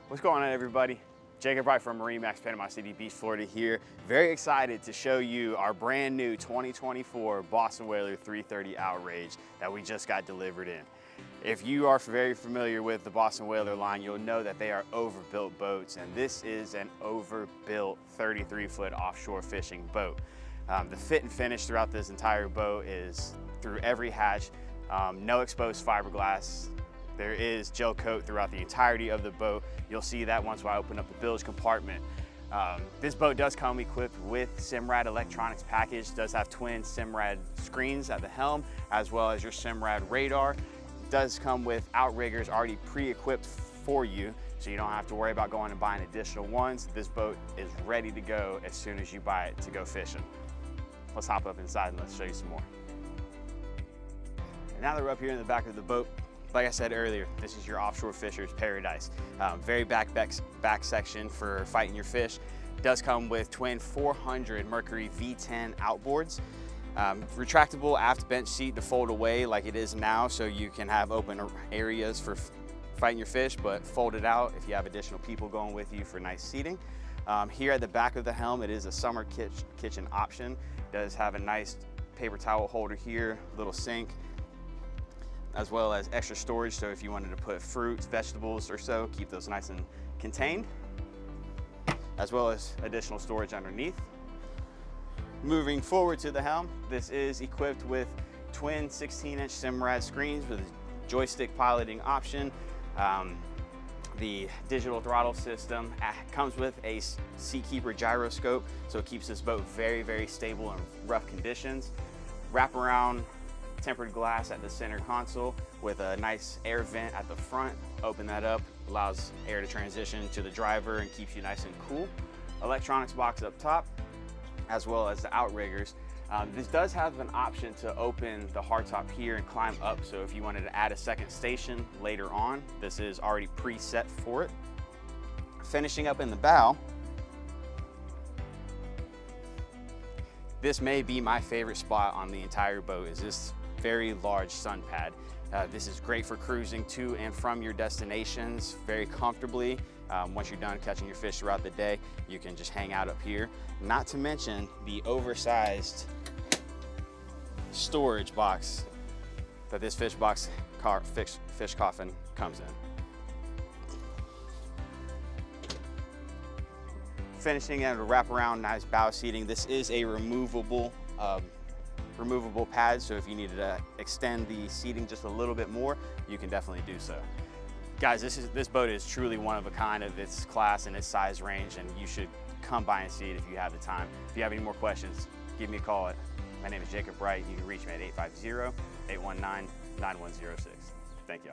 What's going on, everybody? Jacob Wright from MarineMax, Panama City Beach, Florida here. Very excited to show you our brand new 2024 Boston Whaler 330 Outrage that we just got delivered in. If you are very familiar with the Boston Whaler line, you'll know that they are overbuilt boats, and this is an overbuilt 33-foot offshore fishing boat. The fit and finish throughout this entire boat is through every hatch, no exposed fiberglass. There is gel coat throughout the entirety of the boat. You'll see that once I open up the bilge compartment. This boat does come equipped with Simrad electronics package, does have twin Simrad screens at the helm, as well as your Simrad radar. It does come with outriggers already pre-equipped for you, so you don't have to worry about going and buying additional ones. This boat is ready to go as soon as you buy it to go fishing. Let's hop up inside and let's show you some more. And now that we're up here in the back of the boat, like I said earlier, this is your offshore fisher's paradise. Very back section for fighting your fish. It does come with twin 400 Mercury V10 outboards. Retractable aft bench seat to fold away like it is now, so you can have open areas for fighting your fish, but fold it out if you have additional people going with you for nice seating. Here at the back of the helm, it is a summer kitchen option. It does have a nice paper towel holder here, little sink, as well as extra storage, so if you wanted to put fruits, vegetables or so, keep those nice and contained, as well as additional storage underneath. Moving forward to the helm, this is equipped with twin 16-inch Simrad screens with a joystick piloting option. The digital throttle system comes with a Seakeeper gyroscope, so it keeps this boat very, very stable in rough conditions. Wraparound tempered glass at the center console with a nice air vent at the front. Open that up, allows air to transition to the driver and keeps you nice and cool. Electronics box up top, as well as the outriggers. This does have an option to open the hardtop here and climb up, so if you wanted to add a second station later on, this is already preset for it. Finishing up in the bow, this may be my favorite spot on the entire boat, is this very large sun pad. This is great for cruising to and from your destinations very comfortably. Once you're done catching your fish throughout the day, you can just hang out up here. Not to mention the oversized storage box that this fish coffin comes in. Finishing at a wraparound nice bow seating. This is a removable pad, so if you needed to extend the seating just a little bit more, you can definitely do so. Guys, this boat is truly one of a kind of its class and its size range, and you should come by and see it if you have the time. If you have any more questions, give me a call. My name is Jacob Wright. You can reach me at 850-819-9106. Thank you.